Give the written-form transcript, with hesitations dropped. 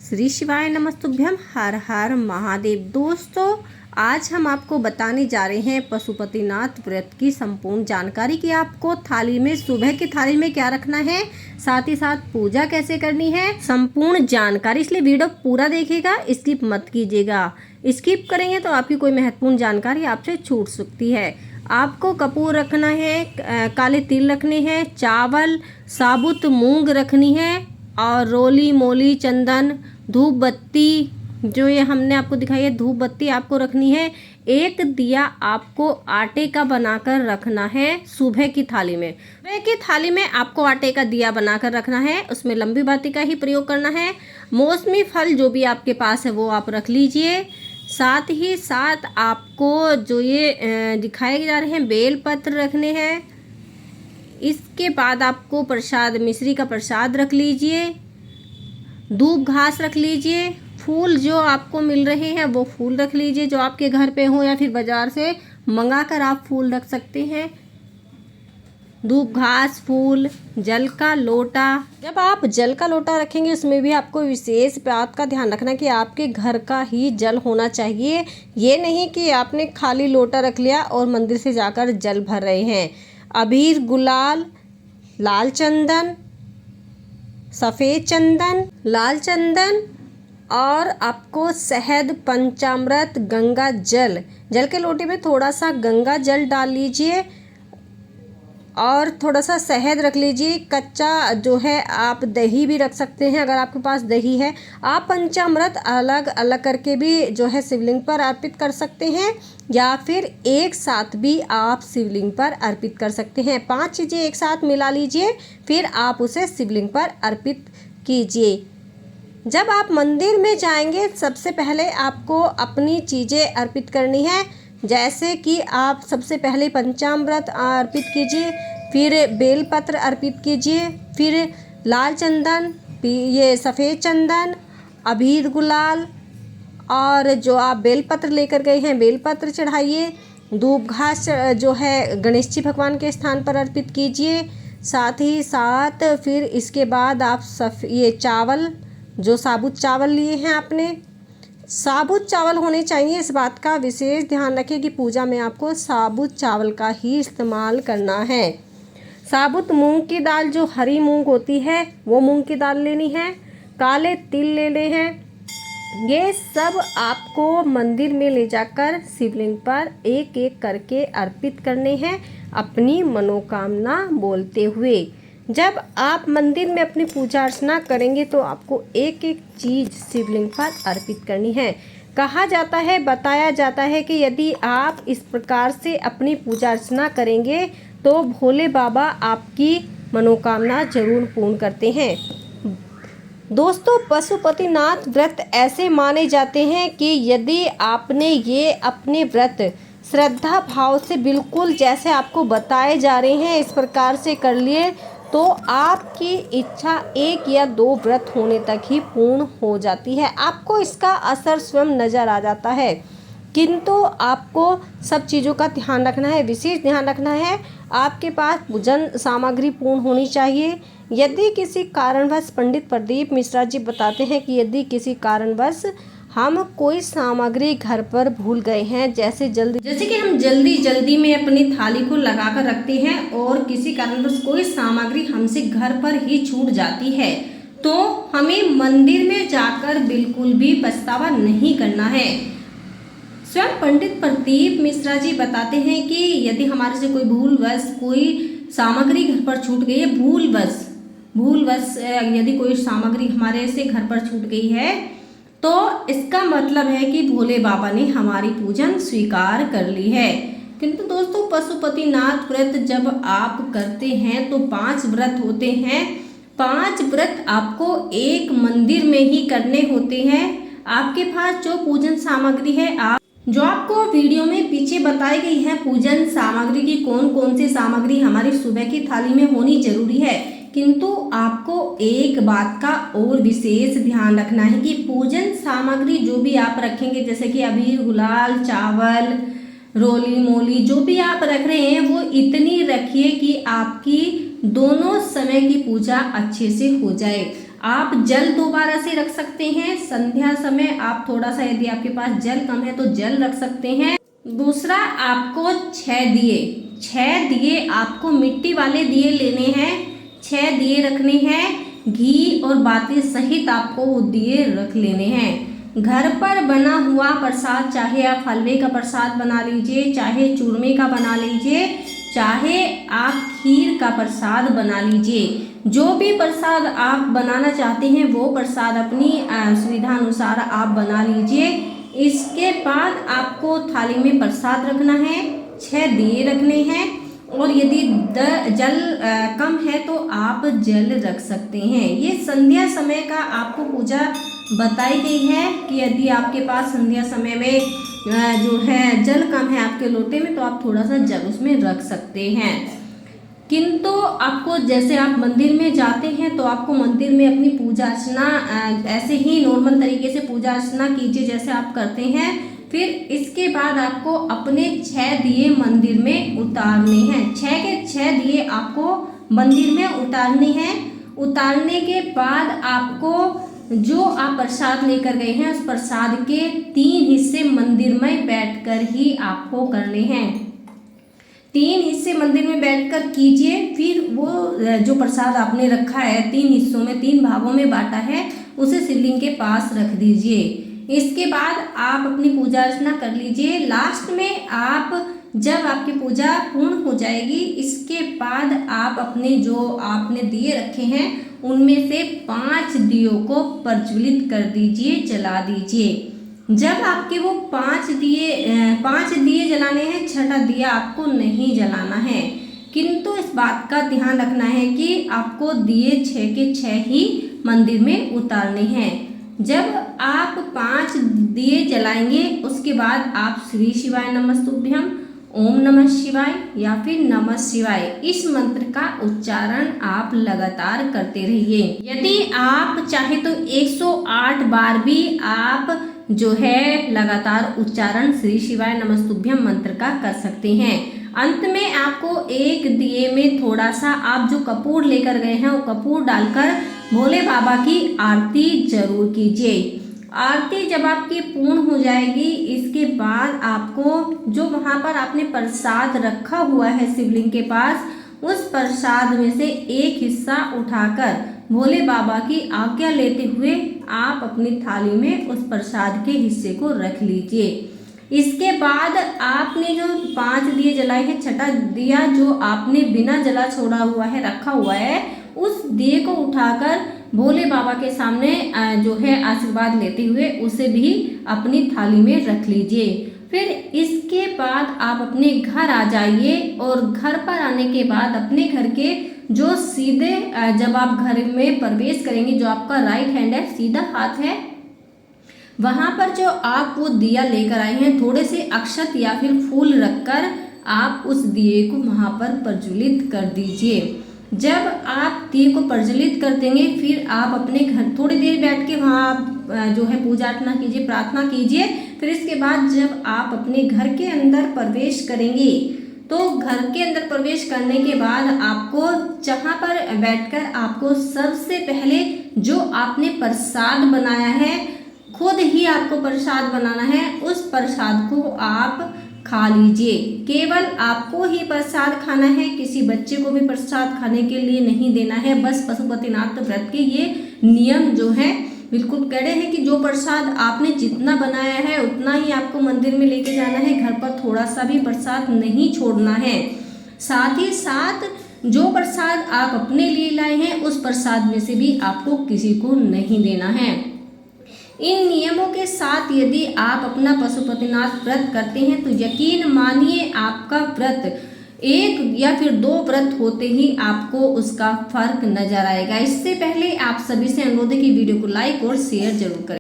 श्री शिवाय नमस्तुभ्यम। हर हर महादेव। दोस्तों, आज हम आपको बताने जा रहे हैं पशुपतिनाथ व्रत की संपूर्ण जानकारी कि आपको थाली में, सुबह की थाली में क्या रखना है, साथ ही साथ पूजा कैसे करनी है, संपूर्ण जानकारी। इसलिए वीडियो पूरा देखिएगा, स्किप मत कीजिएगा। स्किप करेंगे तो आपकी कोई महत्वपूर्ण जानकारी आपसे छूट सकती है। आपको कपूर रखना है, काले तिल रखने हैं, चावल, साबुत मूंग रखनी है और रोली मोली चंदन, धूप बत्ती, जो ये हमने आपको दिखाई है धूप बत्ती आपको रखनी है। एक दिया आपको आटे का बनाकर रखना है सुबह की थाली में। सुबह की थाली में आपको आटे का दिया बनाकर रखना है, उसमें लंबी बाती का ही प्रयोग करना है। मौसमी फल जो भी आपके पास है वो आप रख लीजिए। साथ ही साथ आपको जो ये दिखाए जा रहे हैं बेल पत्र रखने हैं। इसके बाद आपको प्रसाद, मिश्री का प्रसाद रख लीजिए, दूब घास रख लीजिए, फूल जो आपको मिल रहे हैं वो फूल रख लीजिए जो आपके घर पे हो, या फिर बाजार से मंगाकर आप फूल रख सकते हैं। दूब घास, फूल, जल का लोटा। जब आप जल का लोटा रखेंगे उसमें भी आपको विशेष बात का ध्यान रखना कि आपके घर का ही जल होना चाहिए। ये नहीं कि आपने खाली लोटा रख लिया और मंदिर से जाकर जल भर रहे हैं। अबीर, गुलाल, लाल चंदन, सफ़ेद चंदन, लाल चंदन और आपको शहद, पंचामृत, गंगा जल। जल के लोटे में थोड़ा सा गंगा जल डाल लीजिए और थोड़ा सा शहद रख लीजिए। कच्चा जो है आप दही भी रख सकते हैं अगर आपके पास दही है। आप पंचामृत अलग अलग करके भी जो है शिवलिंग पर अर्पित कर सकते हैं, या फिर एक साथ भी आप शिवलिंग पर अर्पित कर सकते हैं। 5 चीज़ें एक साथ मिला लीजिए, फिर आप उसे शिवलिंग पर अर्पित कीजिए। जब आप मंदिर में जाएंगे सबसे पहले आपको अपनी चीज़ें अर्पित करनी है, जैसे कि आप सबसे पहले पंचामृत अर्पित कीजिए, फिर बेलपत्र अर्पित कीजिए, फिर लाल चंदन, ये सफ़ेद चंदन, अबीर, गुलाल और जो आप बेलपत्र लेकर गए हैं बेलपत्र चढ़ाइए। धूप घास जो है गणेश जी भगवान के स्थान पर अर्पित कीजिए। साथ ही साथ फिर इसके बाद आप ये चावल, जो साबुत चावल लिए हैं आपने, साबुत चावल होने चाहिए। इस बात का विशेष ध्यान रखें कि पूजा में आपको साबुत चावल का ही इस्तेमाल करना है। साबुत मूंग की दाल, जो हरी मूंग होती है वो मूंग की दाल लेनी है। काले तिल लेने हैं। ये सब आपको मंदिर में ले जाकर शिवलिंग पर एक एक करके अर्पित करने हैं, अपनी मनोकामना बोलते हुए। जब आप मंदिर में अपनी पूजा अर्चना करेंगे तो आपको एक एक चीज़ शिवलिंग पर अर्पित करनी है। कहा जाता है, बताया जाता है कि यदि आप इस प्रकार से अपनी पूजा अर्चना करेंगे तो भोले बाबा आपकी मनोकामना जरूर पूर्ण करते हैं। दोस्तों, पशुपतिनाथ व्रत ऐसे माने जाते हैं कि यदि आपने ये अपने व्रत श्रद्धा भाव से बिल्कुल जैसे आपको बताए जा रहे हैं इस प्रकार से कर लिए तो आपकी इच्छा 1 या 2 व्रत होने तक ही पूर्ण हो जाती है। आपको इसका असर स्वयं नज़र आ जाता है, किंतु आपको सब चीज़ों का ध्यान रखना है। विशेष ध्यान रखना है, आपके पास पूजन सामग्री पूर्ण होनी चाहिए। यदि किसी कारणवश, पंडित प्रदीप मिश्रा जी बताते हैं कि यदि किसी कारणवश हम कोई सामग्री घर पर भूल गए हैं, जैसे कि हम जल्दी में अपनी थाली को लगाकर रखते हैं और किसी कारणवश कोई सामग्री हमसे घर पर ही छूट जाती है, तो हमें मंदिर में जाकर बिल्कुल भी पछतावा नहीं करना है। स्वयं पंडित प्रदीप मिश्रा जी बताते हैं कि यदि हमारे से कोई भूलवश कोई सामग्री घर पर छूट गई है, भूलवश यदि कोई सामग्री हमारे से घर पर छूट गई है, तो इसका मतलब है कि भोले बाबा ने हमारी पूजन स्वीकार कर ली है। किंतु दोस्तों, पशुपतिनाथ व्रत जब आप करते हैं तो 5 व्रत होते हैं। 5 व्रत आपको एक मंदिर में ही करने होते हैं। आपके पास जो पूजन सामग्री है, जो आपको वीडियो में पीछे बताई गई है पूजन सामग्री की, कौन कौन सी सामग्री हमारी सुबह की थाली में होनी जरूरी है, किंतु आपको एक बात का और विशेष ध्यान रखना है कि पूजन सामग्री जो भी आप रखेंगे, जैसे कि अबीर, गुलाल, चावल, रोली मोली जो भी आप रख रहे हैं, वो इतनी रखिए कि आपकी दोनों समय की पूजा अच्छे से हो जाए। आप जल 2 बार ऐसे रख सकते हैं। संध्या समय आप थोड़ा सा, यदि आपके पास जल कम है तो जल रख सकते हैं। दूसरा, आपको 6 दिए आपको मिट्टी वाले दिए लेने हैं, 6 दिए रखने हैं। घी और बाती सहित आपको वो दिए रख लेने हैं। घर पर बना हुआ प्रसाद, चाहे आप हलवे का प्रसाद बना लीजिए, चाहे चूरमे का बना लीजिए, चाहे आप खीर का प्रसाद बना लीजिए। जो भी प्रसाद आप बनाना चाहते हैं वो प्रसाद अपनी सुविधा अनुसार आप बना लीजिए। इसके बाद आपको थाली में प्रसाद रखना है, 6 दिए रखने हैं, और यदि जल कम है तो आप जल रख सकते हैं। ये संध्या समय का आपको पूजा बताई गई है कि यदि आपके पास संध्या समय में जो है जल कम है आपके लोटे में, तो आप थोड़ा सा जल उसमें रख सकते हैं। किंतु आपको, जैसे आप मंदिर में जाते हैं तो आपको मंदिर में अपनी पूजा अर्चना ऐसे ही नॉर्मल तरीके से पूजा अर्चना कीजिए जैसे आप करते हैं। फिर इसके बाद आपको अपने 6 दिए मंदिर में उतारने हैं। 6 के 6 दिए आपको मंदिर में उतारने हैं। उतारने के बाद आपको जो आप प्रसाद लेकर गए हैं उस प्रसाद के 3 हिस्से मंदिर में बैठकर ही आपको करने हैं। 3 हिस्से मंदिर में बैठकर कीजिए। फिर वो जो प्रसाद आपने रखा है 3 हिस्सों में, 3 भागों में बांटा है, उसे शिवलिंग के पास रख दीजिए। इसके बाद आप अपनी पूजा अर्चना कर लीजिए। लास्ट में आप, जब आपकी पूजा पूर्ण हो जाएगी, इसके बाद आप अपने जो आपने दिए रखे हैं उनमें से 5 दियों को प्रज्वलित कर दीजिए, जला दीजिए। जब आपके वो 5 दिए जलाने हैं, 6ठा दिया आपको नहीं जलाना है। किंतु इस बात का ध्यान रखना है कि आपको दिए 6 के 6 ही मंदिर में उतारने हैं। जब आप 5 दिए जलाएंगे उसके बाद आप श्री शिवाय नमस्तुभ्यम, ओम नमः शिवाय या फिर नमः शिवाय, इस मंत्र का उच्चारण आप लगातार करते रहिए। यदि आप चाहे तो 108 बार भी आप जो है लगातार उच्चारण श्री शिवाय नमस्तुभ्यम मंत्र का कर सकते हैं। अंत में आपको एक दिए में थोड़ा सा आप जो कपूर लेकर गए हैं वो कपूर डालकर भोले बाबा की आरती जरूर कीजिए। आरती जब आपकी पूर्ण हो जाएगी, इसके बाद आपको जो वहाँ पर आपने प्रसाद रखा हुआ है शिवलिंग के पास, उस प्रसाद में से एक हिस्सा उठाकर भोले बाबा की आज्ञा लेते हुए आप अपनी थाली में उस प्रसाद के हिस्से को रख लीजिए। इसके बाद आपने जो 5 दिए जलाए हैं, 6ठा दिया जो आपने बिना जला छोड़ा हुआ है, रखा हुआ है, उस दिए को उठाकर भोले बाबा के सामने जो है आशीर्वाद लेते हुए उसे भी अपनी थाली में रख लीजिए। फिर इसके बाद आप अपने घर आ जाइए और घर पर आने के बाद अपने घर के जो सीधे, जब आप घर में प्रवेश करेंगे, जो आपका राइट हैंड है, सीधा हाथ है, वहाँ पर जो आप वो दिया लेकर आए हैं, थोड़े से अक्षत या फिर फूल रखकर आप उस दिए को वहाँ पर प्रज्वलित कर दीजिए। जब आप दिए को प्रज्वलित कर देंगे, फिर आप अपने घर थोड़ी देर बैठ के वहाँ जो है पूजा अर्चना कीजिए, प्रार्थना कीजिए। फिर इसके बाद जब आप अपने घर के अंदर प्रवेश करेंगे, तो घर के अंदर प्रवेश करने के बाद आपको जहाँ पर बैठकर आपको सबसे पहले जो आपने प्रसाद बनाया है, खुद ही आपको प्रसाद बनाना है, उस प्रसाद को आप खा लीजिए। केवल आपको ही प्रसाद खाना है, किसी बच्चे को भी प्रसाद खाने के लिए नहीं देना है। बस पशुपतिनाथ व्रत के ये नियम जो है बिल्कुल कड़े हैं कि जो प्रसाद आपने जितना बनाया है उतना ही आपको मंदिर में लेके जाना है, घर पर थोड़ा सा भी प्रसाद नहीं छोड़ना है। साथ ही साथ जो प्रसाद आप अपने लिए लाए हैं उस प्रसाद में से भी आपको किसी को नहीं देना है। इन नियमों के साथ यदि आप अपना पशुपतिनाथ व्रत करते हैं तो यकीन मानिए आपका व्रत 1 या फिर 2 व्रत होते ही आपको उसका फर्क नजर आएगा। इससे पहले आप सभी से अनुरोध है कि वीडियो को लाइक और शेयर जरूर करें।